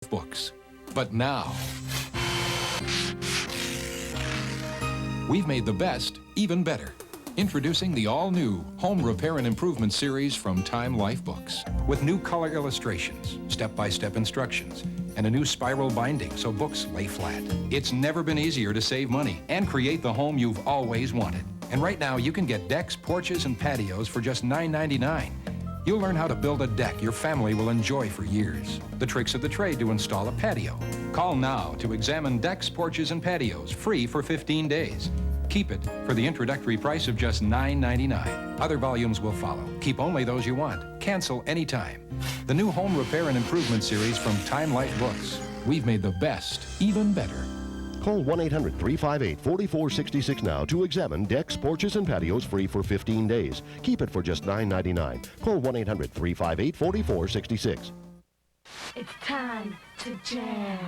books. But now, we've made the best even better. Introducing the all-new Home Repair and Improvement series from Time Life Books. With new color illustrations, step-by-step instructions, and a new spiral binding so books lay flat. It's never been easier to save money and create the home you've always wanted. And right now, you can get decks, porches, and patios for just $9.99. You'll learn how to build a deck your family will enjoy for years. The tricks of the trade to install a patio. Call now to examine decks, porches, and patios free for 15 days. Keep it for the introductory price of just $9.99. Other volumes will follow. Keep only those you want. Cancel anytime. The new Home Repair and Improvement series from Time Life Books. We've made the best even better. Call 1-800-358-4466 now to examine decks, porches, and patios free for 15 days. Keep it for just $9.99. Call 1-800-358-4466. It's time to jam.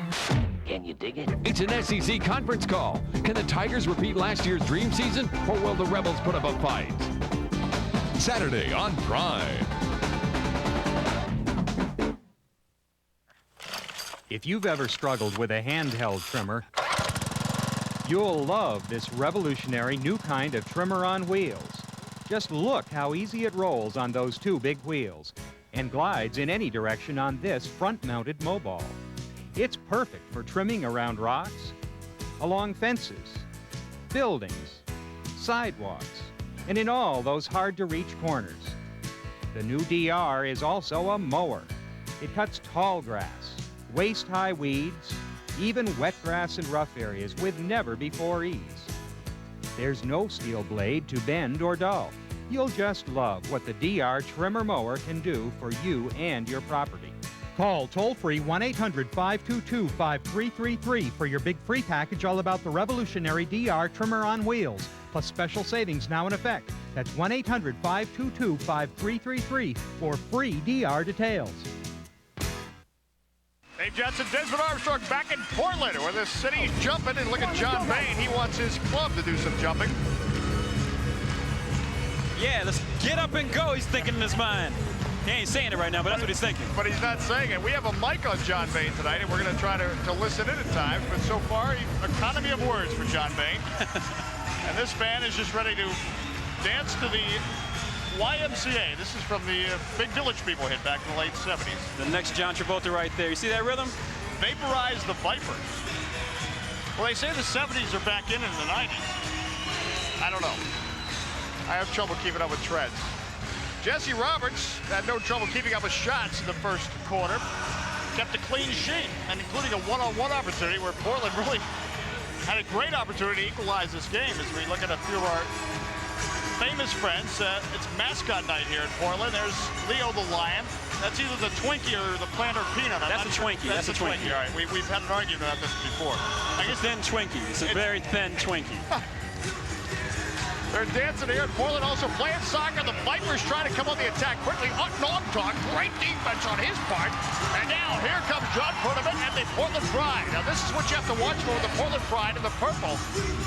Can you dig it? It's an SEC conference call. Can the Tigers repeat last year's dream season, or will the Rebels put up a fight? Saturday on Prime. If you've ever struggled with a handheld trimmer, you'll love this revolutionary new kind of trimmer on wheels. Just look how easy it rolls on those two big wheels and glides in any direction on this front-mounted mobile. It's perfect for trimming around rocks, along fences, buildings, sidewalks, and in all those hard-to-reach corners. The new DR is also a mower. It cuts tall grass, waist-high weeds, even wet grass and rough areas with never-before ease. There's no steel blade to bend or dull. You'll just love what the DR Trimmer Mower can do for you and your property. Call toll-free 1-800-522-5333 for your big free package all about the revolutionary DR Trimmer on Wheels, plus special savings now in effect. That's 1-800-522-5333 for free DR details. Dave Johnson, Desmond Armstrong back in Portland, where the city's jumping, and look at John Bain. He wants his club to do some jumping. Yeah, let's get up and go, he's thinking in his mind. He ain't saying it right now, but that's what he's thinking. But he's not saying it. We have a mic on John Bain tonight, and we're going to try to listen in at times. But so far, economy of words for John Bain. And this band is just ready to dance to the YMCA. This is from the Big Village People hit back in the late 70s. The next John Travolta right there. You see that rhythm? Vaporize the Viper. Well, they say the 70s are back in the 90s. I don't know. I have trouble keeping up with trends. Jesse Roberts had no trouble keeping up with shots in the first quarter. Kept a clean sheet, and including a one-on-one opportunity where Portland really had a great opportunity to equalize this game. As we look at a few of our famous friends, it's mascot night here in Portland. There's Leo the Lion. That's either the Twinkie or the planter peanut. That's a Twinkie. That's a Twinkie. All right, we've had an argument about this before. I guess thin Twinkie. It's a very thin Twinkie. They're dancing here in Portland, also playing soccer. The Vipers trying to come on the attack quickly. Nogtalk, great defense on his part. And now here comes John Purdiman and the Portland Pride. Now this is what you have to watch for with the Portland Pride in the purple.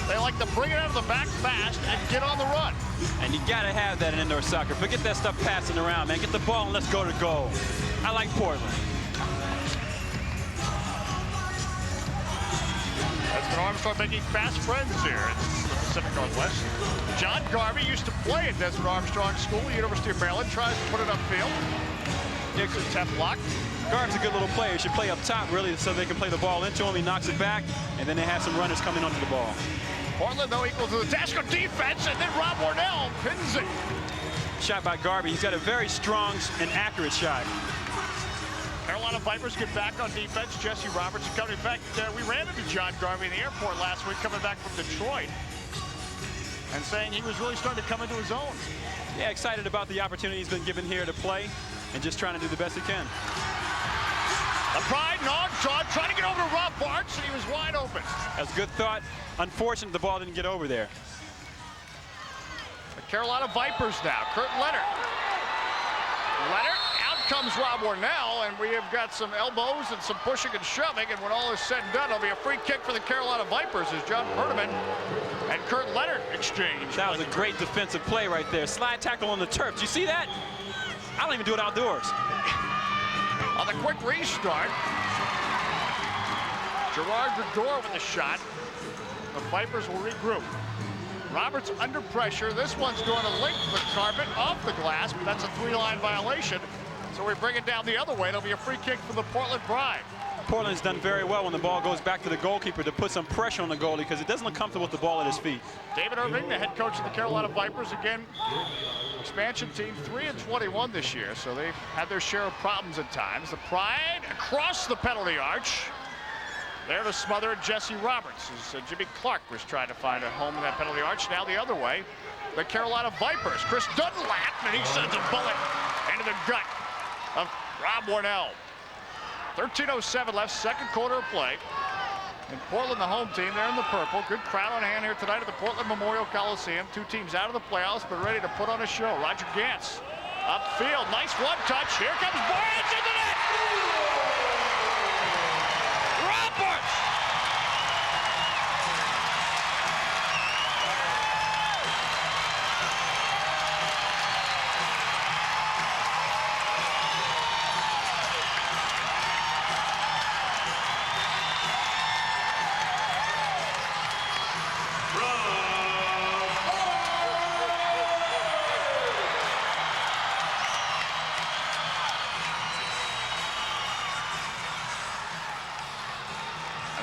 They like to bring it out of the back fast and get on the run. And you gotta have that in indoor soccer. Forget that stuff passing around, man. Get the ball and let's go to goal. I like Portland. Desmond Armstrong making fast friends here in the Pacific Northwest. John Garvey used to play at Desmond Armstrong School, University of Maryland. Tries to put it upfield. It's a tough block. Garvey's a good little player. He should play up top, really, so they can play the ball into him. He knocks it back, and then they have some runners coming onto the ball. Portland, though, equal to the task of defense, and then Rob Warnell pins it. Shot by Garvey. He's got a very strong and accurate shot. Carolina Vipers get back on defense. Jesse Roberts coming. In fact, we ran into John Garvey in the airport last week coming back from Detroit and saying he was really starting to come into his own. Yeah, excited about the opportunity he's been given here to play and just trying to do the best he can. The Pride, Nogtalk, trying to get over to Rob Bartz, and he was wide open. That's a good thought. Unfortunate the ball didn't get over there. The Carolina Vipers now. Kurt Leonard. Leonard, out comes Rob Warnell, and we have got some elbows and some pushing and shoving, and when all is said and done, it'll be a free kick for the Carolina Vipers as John Purdiman and Kurt Leonard exchange. That was a great defensive play right there. Slide tackle on the turf. Did you see that? I don't even do it outdoors. On the quick restart, Gerard Gregor with a shot. The Vipers will regroup. Roberts under pressure. This one's going to link the carpet off the glass, but that's a 3-line violation. So we bring it down the other way. It'll be a free kick for the Portland Pride. Portland's done very well when the ball goes back to the goalkeeper to put some pressure on the goalie because it doesn't look comfortable with the ball at his feet. David Irving, the head coach of the Carolina Vipers, again, expansion team 3-21 this year, so they've had their share of problems at times. The Pride across the penalty arch. There to smother it, Jesse Roberts, as Jimmy Clark was trying to find a home in that penalty arch. Now the other way, the Carolina Vipers. Chris Dunlap, and he sends a bullet into the gut of Rob Warnell. 13:07 left, second quarter of play. And Portland, the home team, they're in the purple. Good crowd on hand here tonight at the Portland Memorial Coliseum. Two teams out of the playoffs, but ready to put on a show. Roger Gantz upfield, nice one touch. Here comes Boyens in the net. Roberts.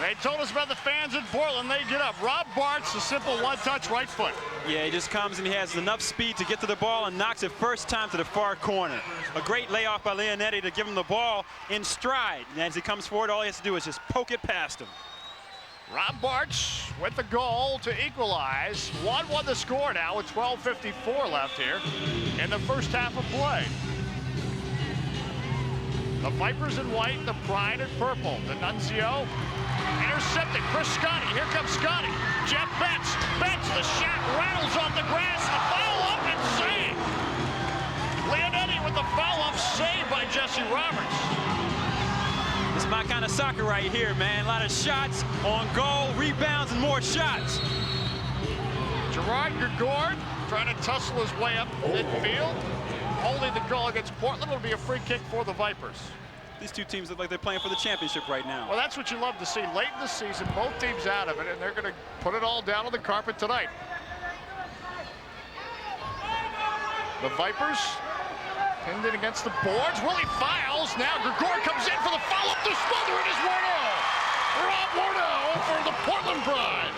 They told us about the fans in Portland. They get up. Rob Bartz, a simple one-touch right foot. Yeah, he just comes and he has enough speed to get to the ball and knocks it first time to the far corner. A great layoff by Leonetti to give him the ball in stride. And as he comes forward, all he has to do is just poke it past him. Rob Bartz with the goal to equalize. 1-1 the score now with 12:54 left here in the first half of play. The Vipers in white, the Pride in purple. D'Annunzio intercepted. Chris Scotty. Here comes Scotty. Jeff Betts. Betts, the shot rattles off the grass. A foul up and save. Leonetti with the foul up save by Jesse Roberts. It's my kind of soccer right here, man. A lot of shots on goal, rebounds, and more shots. Gerard Gregor trying to tussle his way up midfield. Holding the goal against Portland. It'll be a free kick for the Vipers. These two teams look like they're playing for the championship right now. Well, that's what you love to see. Late in the season, both teams out of it, and they're going to put it all down on the carpet tonight. The Vipers pinned in against the boards. Willie Files. Now Gregor comes in for the follow-up to smother. It is Warnell. Rob Warnell for the Portland Pride.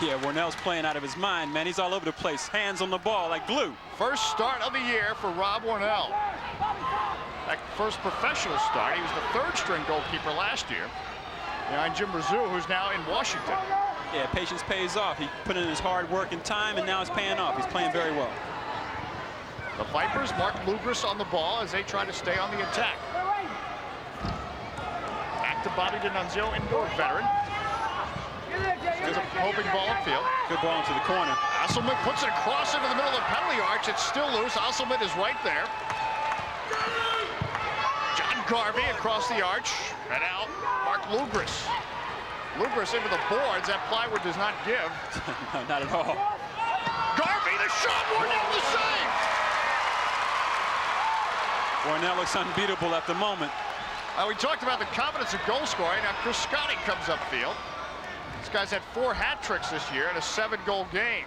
Yeah, Warnell's playing out of his mind, man. He's all over the place. Hands on the ball like glue. First start of the year for Rob Warnell. That first professional start. He was the third-string goalkeeper last year behind Jim Razoo, who's now in Washington. Yeah, patience pays off. He put in his hard work and time, and now it's paying off. He's playing very well. The Vipers, Mark Lugris on the ball as they try to stay on the attack. Back to Bobby D'Annunzio, indoor veteran. There's a hoping ball upfield. Good ball into the corner. Asselman puts it across into the middle of the penalty arch. It's still loose. Asselman is right there. John Garvey across the arch. And out, Mark Lugris. Lugris into the boards. That plywood does not give. No, not at all. Garvey, the shot, Warnell the save. Warnell looks unbeatable at the moment. We talked about the confidence of goal scoring. Now Chris Scotty comes upfield. This guy's had 4 hat tricks this year in a 7-goal game.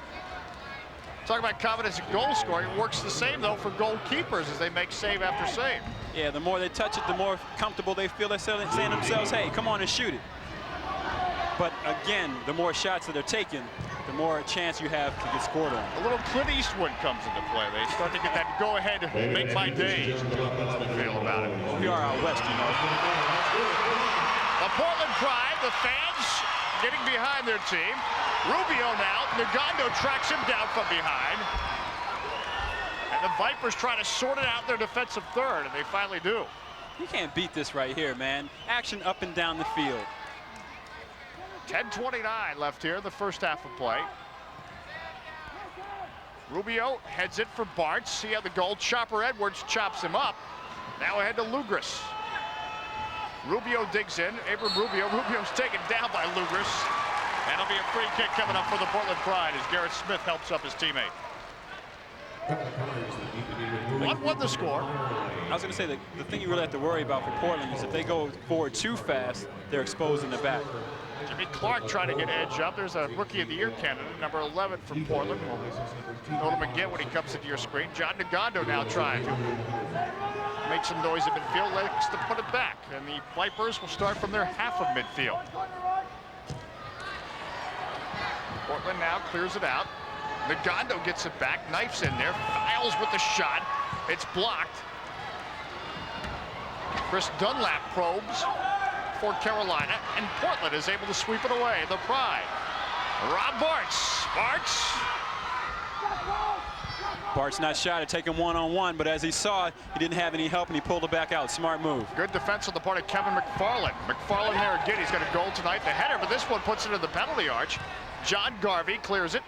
Talk about confidence in goal scoring. It works the same, though, for goalkeepers as they make save after save. Yeah, the more they touch it, the more comfortable they feel. They're saying to themselves, hey, come on and shoot it. But again, the more shots that are taken, the more chance you have to get scored on. A little Clint Eastwood comes into play. They start to get that go-ahead, make my day feel about it. We are out west, you know. The Portland Pride, the fans getting behind their team. Rubio now, Nagando tracks him down from behind. And the Vipers try to sort it out their defensive third, and they finally do. You can't beat this right here, man. Action up and down the field. 10:29 left here in the first half of play. Rubio heads it for Bartz. See how the goal. Chopper Edwards chops him up. Now ahead to Lugris. Rubio digs in. Abram Rubio. Rubio's taken down by Lugris. And it'll be a free kick coming up for the Portland Pride as Garrett Smith helps up his teammate. 1-1 the score. I was going to say that the thing you really have to worry about for Portland is if they go forward too fast, they're exposed in the back. Jimmy Clark trying to get edge up. There's a Rookie of the Year candidate, number 11 from Portland. We'll note him again when he comes into your screen. John Nagando now trying to make some noise at midfield, likes to put it back. And the Vipers will start from their half of midfield. Portland now clears it out. Nagando gets it back, knifes in there, files with the shot. It's blocked. Chris Dunlap probes for Carolina, and Portland is able to sweep it away. The Pride. Rob Bartz. Bart's not shy to take him one-on-one, but as he saw, he didn't have any help, and he pulled it back out. Smart move. Good defense on the part of Kevin McFarland. McFarland there again. He's got a goal tonight. The header, but this one puts it in the penalty arch. John Garvey clears it.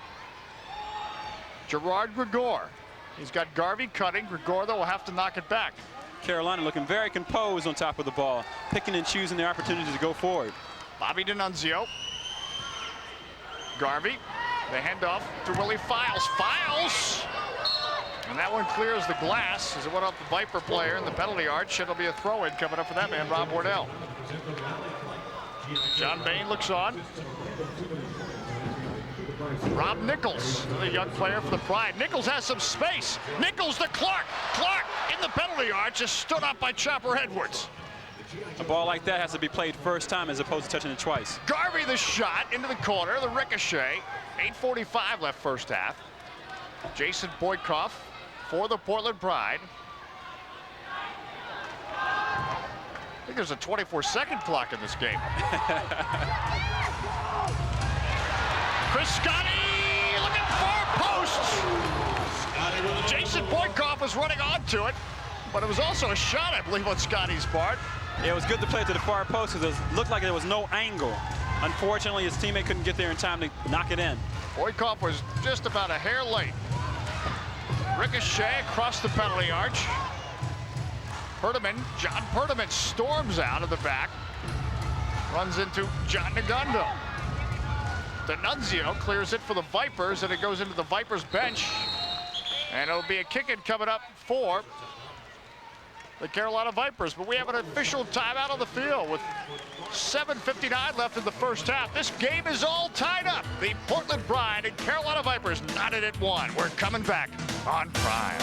Gerard Gregor. He's got Garvey cutting. Gregor, though, will have to knock it back. Carolina looking very composed on top of the ball, picking and choosing their opportunities to go forward. Bobby D'Annunzio. Garvey. The handoff to Willie Files. Files! And that one clears the glass as it went off the Viper player in the penalty arch. It'll be a throw-in coming up for that man, Rob Wardell. John Bain looks on. Rob Nichols, the young player for the Pride. Nichols has some space. Nichols to Clark. Clark in the penalty arch is stood up by Chopper Edwards. A ball like that has to be played first time as opposed to touching it twice. Garvey the shot into the corner, the ricochet. 8:45 left first half. Jason Boykoff for the Portland Pride. I think there's a 24-second clock in this game. Chris Scotty looking for posts. Jason Boykoff was running onto it, but it was also a shot, I believe, on Scotty's part. Yeah, it was good to play it to the far post because it looked like there was no angle. Unfortunately, his teammate couldn't get there in time to knock it in. Boykoff was just about a hair late. Ricochet across the penalty arch. John Perdaman storms out of the back. Runs into John Nagando. D'Annunzio clears it for the Vipers, and it goes into the Vipers bench. And it'll be a kick-in coming up for the Carolina Vipers. But we have an official timeout on the field with 7:59 left in the first half. This game is all tied up. The Portland Pride and Carolina Vipers knotted at 1. We're coming back on Prime.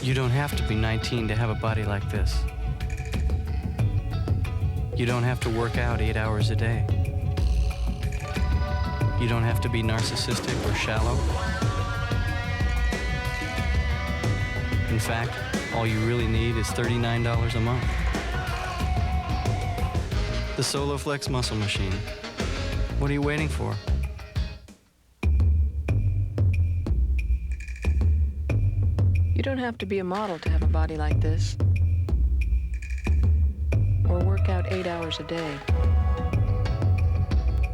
You don't have to be 19 to have a body like this. You don't have to work out 8 hours a day. You don't have to be narcissistic or shallow. In fact, all you really need is $39 a month. The SoloFlex Muscle Machine. What are you waiting for? You don't have to be a model to have a body like this, or work out 8 hours a day,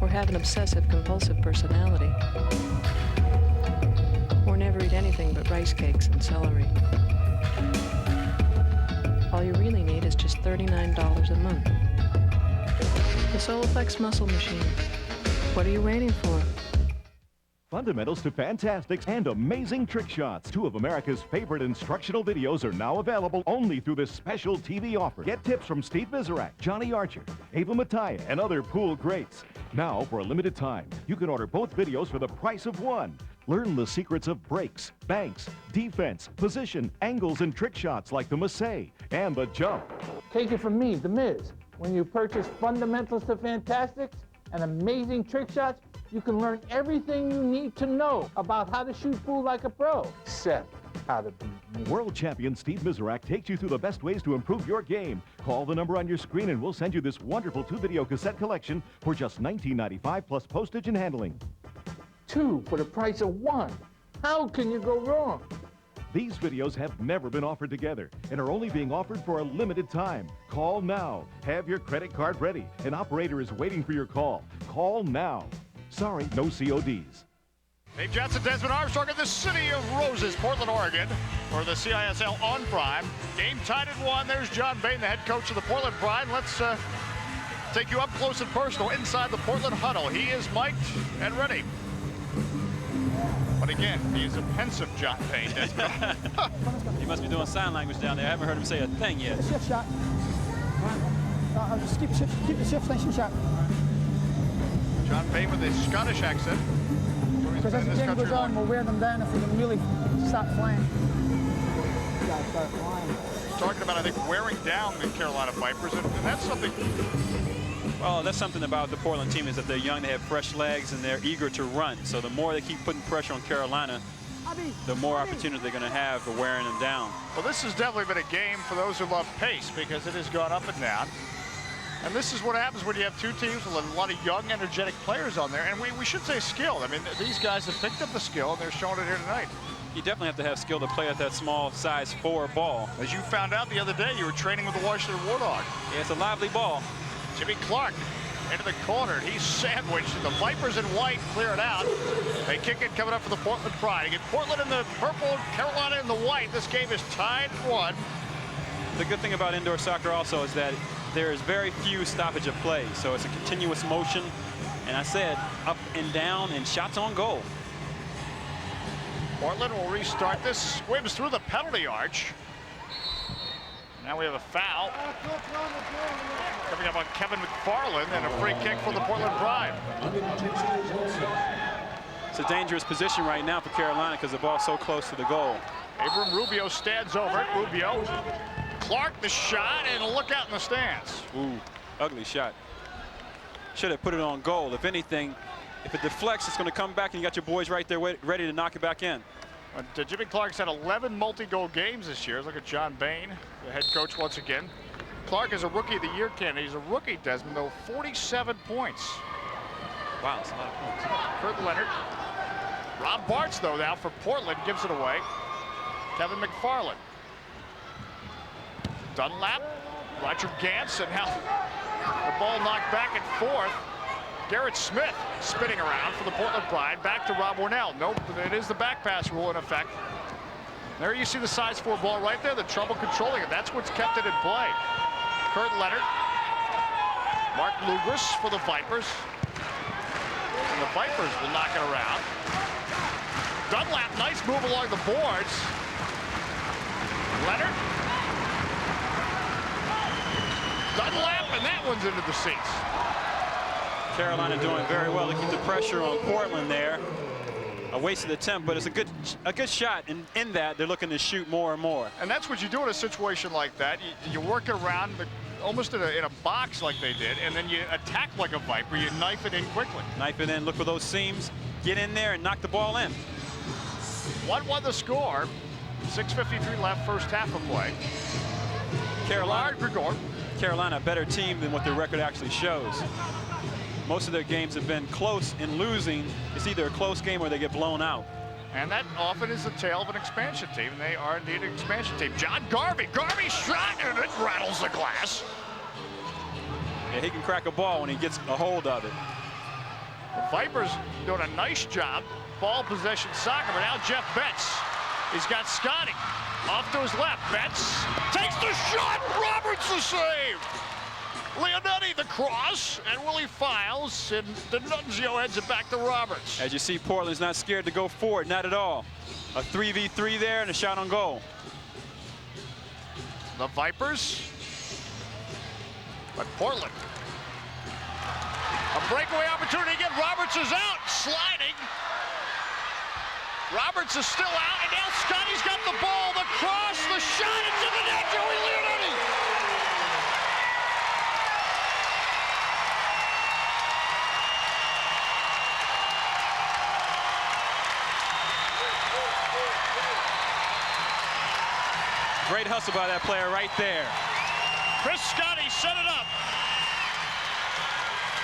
or have an obsessive-compulsive personality, or never eat anything but rice cakes and celery. All you really need is just $39 a month. The SoloFlex Muscle Machine. What are you waiting for? Fundamentals to Fantastics and Amazing Trick Shots. 2 of America's favorite instructional videos are now available only through this special TV offer. Get tips from Steve Vizerac, Johnny Archer, Ava Mataya, and other pool greats. Now, for a limited time, you can order both videos for the price of one. Learn the secrets of breaks, banks, defense, position, angles, and trick shots like the Massey and the jump. Take it from me, The Miz. When you purchase Fundamentals to Fantastics and Amazing Trick Shots, you can learn everything you need to know about how to shoot pool like a pro, except how to beat me. World champion Steve Vizerac takes you through the best ways to improve your game. Call the number on your screen and we'll send you this wonderful 2-video cassette collection for just $19.95 plus postage and handling. 2 for the price of 1. How can you go wrong? These videos have never been offered together and are only being offered for a limited time. Call now. Have your credit card ready. An operator is waiting for your call. Call now. Sorry, no CODs. Dave Johnson, Desmond Armstrong in the City of Roses, Portland, Oregon, for the CISL on Prime. Game tied at 1. There's John Bain, the head coach of the Portland Pride. Let's take you up close and personal inside the Portland huddle. He is mic'd and ready. But again, he's a pensive John Payne. He must be doing sign language down there. I haven't heard him say a thing yet. Shift shot. I'll just keep the shift nice and sharp. John Payne with a Scottish accent. Because as the game goes on, we'll wear them down if we can really start flying. Start flying. Talking about, I think, wearing down the Carolina Vipers, and that's something. Well, that's something about the Portland team is that they're young, they have fresh legs, and they're eager to run. So the more they keep putting pressure on Carolina, the more opportunity they're going to have for wearing them down. Well, this has definitely been a game for those who love pace because it has gone up and down. And this is what happens when you have two teams with a lot of young, energetic players on there. And we should say skilled. I mean, these guys have picked up the skill, and they're showing it here tonight. You definitely have to have skill to play at that small size 4 ball. As you found out the other day, you were training with the Washington Warthog. Yeah, it's a lively ball. Jimmy Clark into the corner. He's sandwiched. The Vipers in white clear it out. They kick it coming up for the Portland Pride. Again, Portland in the purple, Carolina in the white. This game is tied 1. The good thing about indoor soccer also is that there is very few stoppage of play. So it's a continuous motion. And I said up and down and shots on goal. Portland will restart this. Squibs through the penalty arch. Now we have a foul coming up on Kevin McFarland and a free kick for the Portland Pride. It's a dangerous position right now for Carolina because the ball's so close to the goal. Abram Rubio stands over it. Rubio, Clark the shot, and a look out in the stands. Ooh, ugly shot. Should have put it on goal. If anything, if it deflects, it's going to come back, and you got your boys right there ready to knock it back in. Jimmy Clark's had 11 multi-goal games this year. Look at John Bain, the head coach once again. Clark is a Rookie of the Year candidate. He's a rookie, Desmond, though, 47 points. Wow, that's a lot of points. Kurt Leonard. Rob Bartz, though, now for Portland, gives it away. Kevin McFarland. Dunlap, Roger Gantz, and now the ball knocked back and forth. Garrett Smith spinning around for the Portland Pride. Back to Rob Warnell. Nope, it is the back pass rule in effect. There you see the size 4 ball right there, the trouble controlling it. That's what's kept it in play. Kurt Leonard. Mark Lugris for the Vipers. And the Vipers will knock it around. Dunlap, nice move along the boards. Leonard. Dunlap, and that one's into the seats. Carolina doing very well to keep the pressure on Portland there. A wasted attempt, but it's a good shot. And in that, they're looking to shoot more and more. And that's what you do in a situation like that. You work it around almost in a box like they did, and then you attack like a Viper. You knife it in quickly. Knife it in, look for those seams, get in there and knock the ball in. 1-1 the score. 6:53 left, first half of play. Carolina, a better team than what their record actually shows. Most of their games have been close in losing. It's either a close game or they get blown out. And that often is the tale of an expansion team. They are indeed an expansion team. John Garvey. Garvey shot, and it rattles the glass. Yeah, he can crack a ball when he gets a hold of it. The Vipers doing a nice job. Ball possession soccer, but now Jeff Betts. He's got Scotty. Off to his left. Betts takes the shot. Roberts the save. Leonetti the cross, and Willie Files, and D'Annunzio heads it back to Roberts. As you see, Portland's not scared to go forward, not at all. A 3v3 there and a shot on goal. The Vipers, but Portland. A breakaway opportunity again. Roberts is out, sliding. Roberts is still out, and now Scotty's got the ball, the cross, the shot, it's in the net, Joey Leonetti. Great hustle by that player right there. Chris Scotty set it up.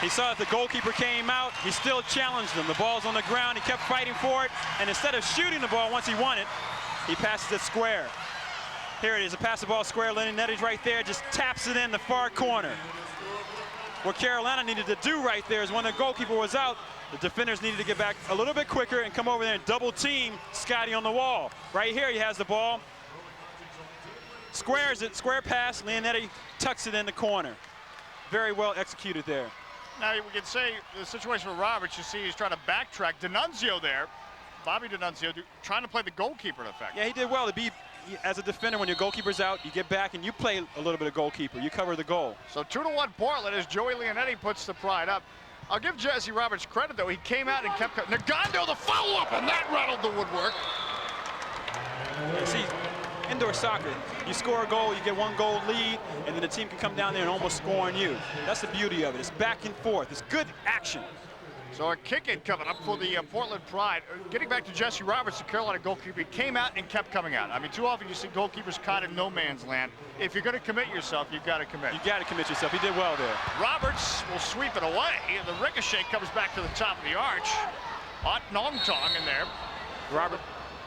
He saw that the goalkeeper came out. He still challenged him. The ball's on the ground. He kept fighting for it. And instead of shooting the ball once he won it, he passes it square. Here it is, a pass the ball square. Leonetti's right there, just taps it in the far corner. What Carolina needed to do right there is when the goalkeeper was out, the defenders needed to get back a little bit quicker and come over there and double team Scotty on the wall. Right here he has the ball. Squares it, square pass. Leonetti tucks it in the corner. very well executed there. Now, we can say the situation with Roberts, you see he's trying to backtrack. D'Annunzio there, Bobby D'Annunzio, trying to play the goalkeeper in effect. Yeah, he did well to be, as a defender, when your goalkeeper's out, you get back and you play a little bit of goalkeeper. You cover the goal. So 2-1 Portland as Joey Leonetti puts the Pride up. I'll give Jesse Roberts credit, though. He came out and kept... Nagando, the follow-up, and that rattled the woodwork. You see, indoor soccer, you score a goal, you get 1 goal lead, and then the team can come down there and almost score on you. That's the beauty of it. It's back and forth. It's good action. So a kick-in coming up for the Portland Pride. Getting back to Jesse Roberts, the Carolina goalkeeper, he came out and kept coming out. I mean, too often you see goalkeepers caught in no man's land. If you're going to commit yourself, you've got to commit. You got to commit yourself. He did well there. Roberts will sweep it away. The ricochet comes back to the top of the arch. Nong Tong in there.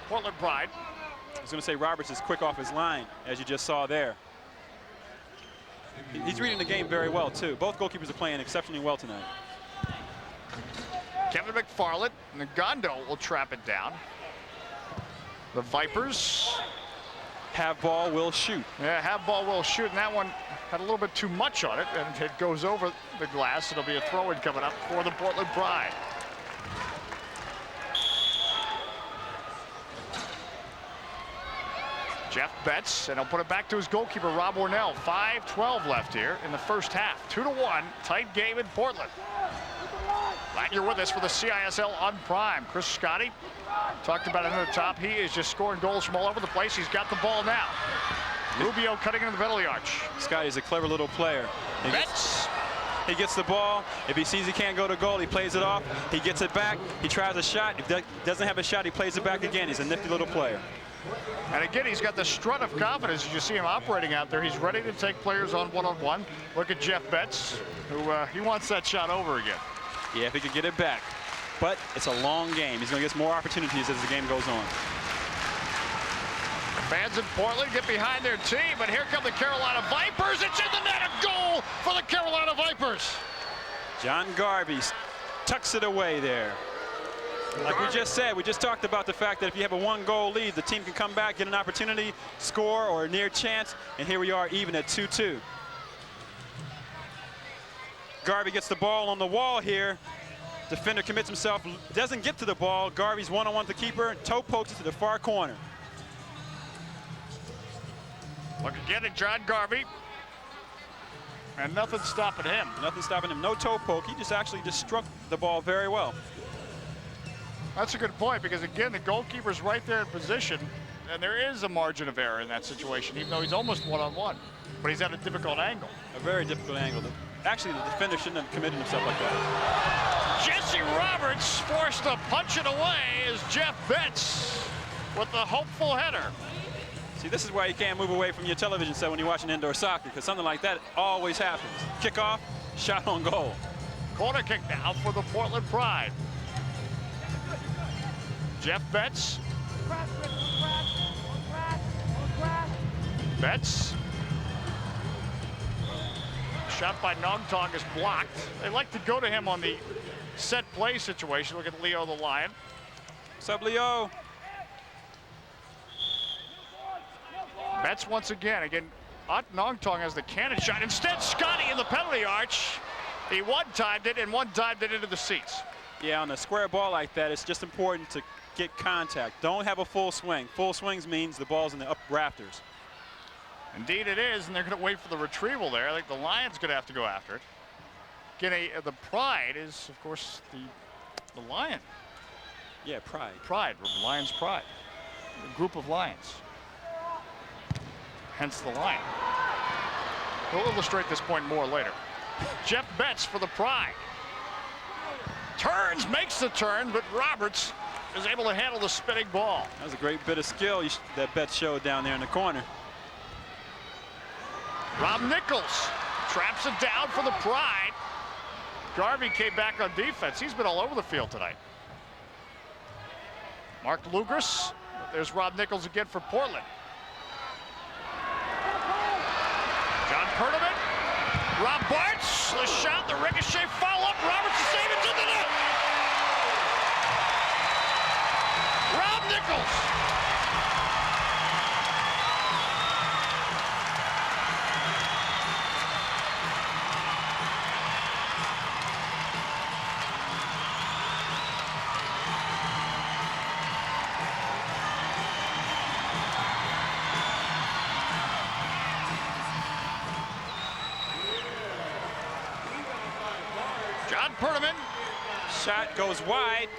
Portland Pride. I was going to say Roberts is quick off his line, as you just saw there. He's reading the game very well, too. Both goalkeepers are playing exceptionally well tonight. Kevin McFarland, Nagando will trap it down. The Vipers. Have ball, will shoot. Yeah, have ball, will shoot, and that one had a little bit too much on it, and it goes over the glass. It'll be a throw-in coming up for the Portland Pride. Jeff Betts, and he'll put it back to his goalkeeper, Rob Ornell. 5:12 left here in the first half. 2-1, tight game in Portland. Glad you're with us for the CISL on Prime. Chris Scotty talked about it at the top. He is just scoring goals from all over the place. He's got the ball now. Rubio cutting into the penalty arch. Scotty's a clever little player. He gets the ball. If he sees he can't go to goal, he plays it off. He gets it back. He tries a shot. If he doesn't have a shot, he plays it back again. He's a nifty little player. And again, he's got the strut of confidence as you see him operating out there. He's ready to take players on one-on-one. Look at Jeff Betts, who he wants that shot over again. Yeah, if he could get it back. But it's a long game. He's going to get more opportunities as the game goes on. Fans in Portland get behind their team, but here come the Carolina Vipers. It's in the net, a goal for the Carolina Vipers. John Garvey tucks it away there. Like we just said, we just talked about the fact that if you have a 1-goal lead, the team can come back, get an opportunity, score, or a near chance, and here we are even at 2-2. Garvey gets the ball on the wall here. Defender commits himself, doesn't get to the ball. Garvey's one-on-one with the keeper, toe pokes it to the far corner. Look again at John Garvey. And nothing stopping him. Nothing stopping him, no toe poke. He just struck the ball very well. That's a good point, because again, the goalkeeper's right there in position, and there is a margin of error in that situation, even though he's almost one-on-one. But he's at a difficult angle. A very difficult angle. Actually, the defender shouldn't have committed himself like that. Jesse Roberts forced to punch it away as Jeff Betts with the hopeful header. See, this is why you can't move away from your television set when you're watching indoor soccer, because something like that always happens. Kickoff, shot on goal. Corner kick now for the Portland Pride. Jeff Betts. Betts. Shot by Nong Tong is blocked. They like to go to him on the set play situation. Look at Leo the Lion. What's up, Leo? Betts once again. Nong Tong has the cannon shot. Instead, Scotty in the penalty arch. He one-timed it and one-timed it into the seats. Yeah, on a square ball like that, it's just important to get contact. Don't have a full swing. Full swings means the ball's in the up rafters. Indeed it is, and they're going to wait for the retrieval there. I think the Lion's going to have to go after it. Again, the Pride is, of course, the Lion. Yeah, Pride. Pride, Lion's Pride. A group of lions. Hence the Lion. We'll illustrate this point more later. Jeff Betts for the Pride. Turns, makes the turn, but Roberts is able to handle the spinning ball. That was a great bit of skill that Betts showed down there in the corner. Rob Nichols traps it down for the Pride. Garvey came back on defense. He's been all over the field tonight. Mark Lugris. There's Rob Nichols again for Portland. John Perniman. Rob Bartz. The shot, the ricochet, follow-up. Roberts to save it to the net. Rob Nichols. Perdaman. Shot goes wide.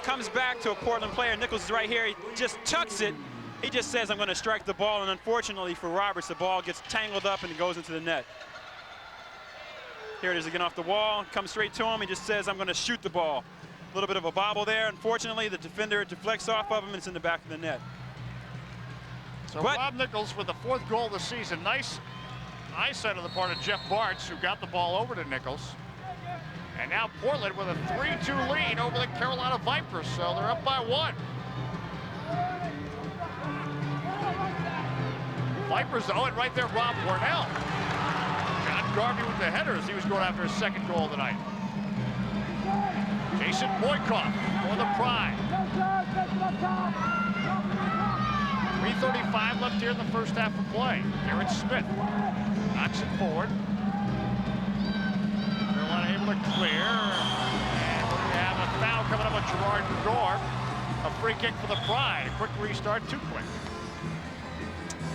Comes back to a Portland player. Nichols is right here. He just tucks it. He just says, I'm going to strike the ball. And unfortunately for Roberts, the ball gets tangled up and it goes into the net. Here it is again off the wall. Comes straight to him. He just says, I'm going to shoot the ball. A little bit of a bobble there. Unfortunately, the defender deflects off of him and it's in the back of the net. So Rob Nichols with the 4th goal of the season. Nice eyesight on the part of Jeff Bartz, who got the ball over to Nichols. And now Portland with a 3-2 lead over the Carolina Vipers, so they're up by 1. Vipers, though, and right there, Rob Warnell. John Garvey with the headers. He was going after his 2nd goal of the night. Jason Boykoff for the Pride. 3:35 left here in the first half of play. Garrett Smith knocks it forward. Carolina able to clear. And we have a foul coming up on Gerard Gore. A free kick for the Pride. A quick restart, too quick.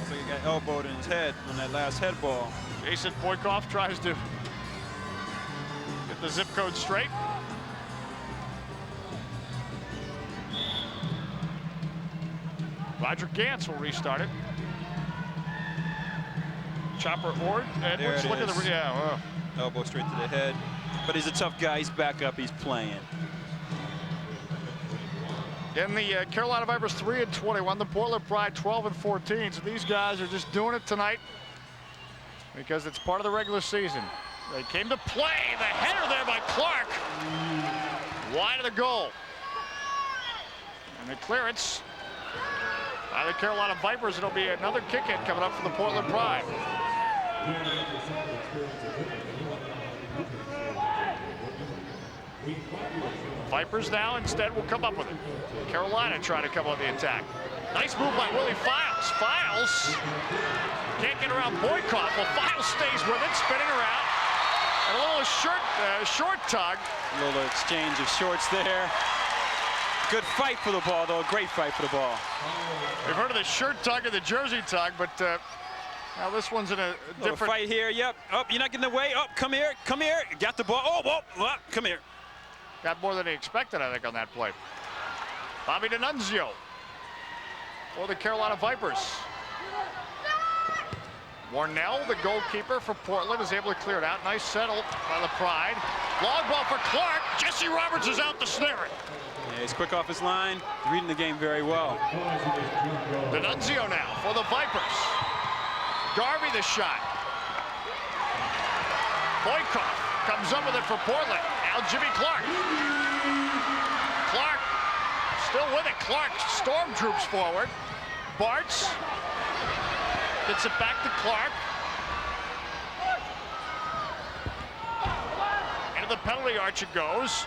So he got elbowed in his head on that last head ball. Jason Boykoff tries to get the zip code straight. Roger Gantz will restart it. Chopper Ord. Edwards, look at the elbow straight to the head. But he's a tough guy. He's back up. He's playing. In the Carolina Vipers 3-21, the Portland Pride 12-14. So these guys are just doing it tonight because it's part of the regular season. They came to play. The header there by Clark. Wide of the goal. And the clearance by the Carolina Vipers. It'll be another kick-in coming up for the Portland Pride. Vipers now instead will come up with it. Carolina trying to come on the attack. Nice move by Willie Files. Files can't get around Boykoff. Well, Files stays with it, spinning around. And a little short tug. A little exchange of shorts there. Good fight for the ball, though. A great fight for the ball. We've heard of the shirt tug and the jersey tug, but now this one's in a different fight here. Yep. Oh, you're not getting away. Oh, come here. Come here. Got the ball. Oh, come here. Got more than he expected, I think, on that play. Bobby D'Annunzio for the Carolina Vipers. Warnell, the goalkeeper for Portland, is able to clear it out. Nice settle by the Pride. Long ball for Clark. Jesse Roberts is out to snare it. Yeah, he's quick off his line. He's reading the game very well. D'Annunzio now for the Vipers. Garvey the shot. Boykoff comes up with it for Portland. Now Jimmy Clark. Clark still with it. Clark stormtroops forward. Bartz gets it back to Clark. Into the penalty arch it goes.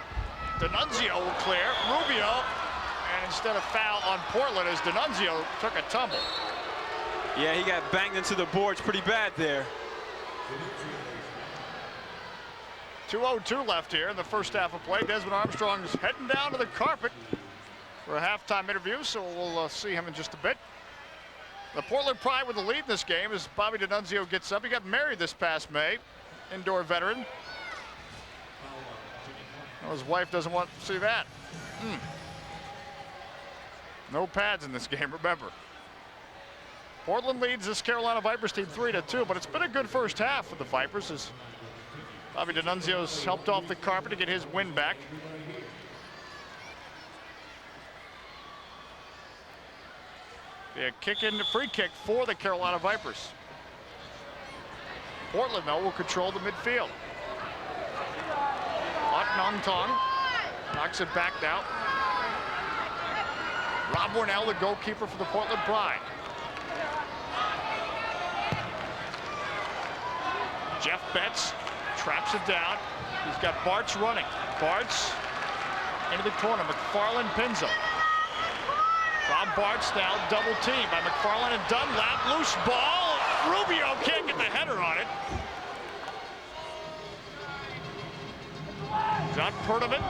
D'Annunzio will clear. Rubio, and instead of foul on Portland as D'Annunzio took a tumble. Yeah, he got banged into the boards pretty bad there. 2:02 left here in the first half of play. Desmond Armstrong is heading down to the carpet for a halftime interview, so we'll see him in just a bit. The Portland Pride with the lead in this game as Bobby D'Annunzio gets up. He got married this past May, indoor veteran. Well, his wife doesn't want to see that. No pads in this game, remember. Portland leads this Carolina Vipers team 3-2, but it's been a good first half for the Vipers as Bobby D'Annunzio's helped off the carpet to get his win back. A free kick for the Carolina Vipers. Portland, though, will control the midfield. Nong Tong knocks it back now. Rob Warnell, the goalkeeper for the Portland Pride. Jeff Betts traps it down. He's got Bartz running. Bartz into the corner. McFarland pins him. Rob Bartz now double teamed by McFarland and Dunlap. Loose ball. Rubio can't get the header on it. John Perdaman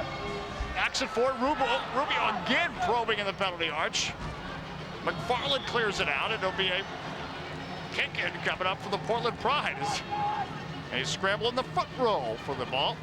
knocks it forward. Rubio again probing in the penalty arch. McFarland clears it out. It'll be a kick-in coming up for the Portland Pride. And he's scrambling the foot roll for the ball.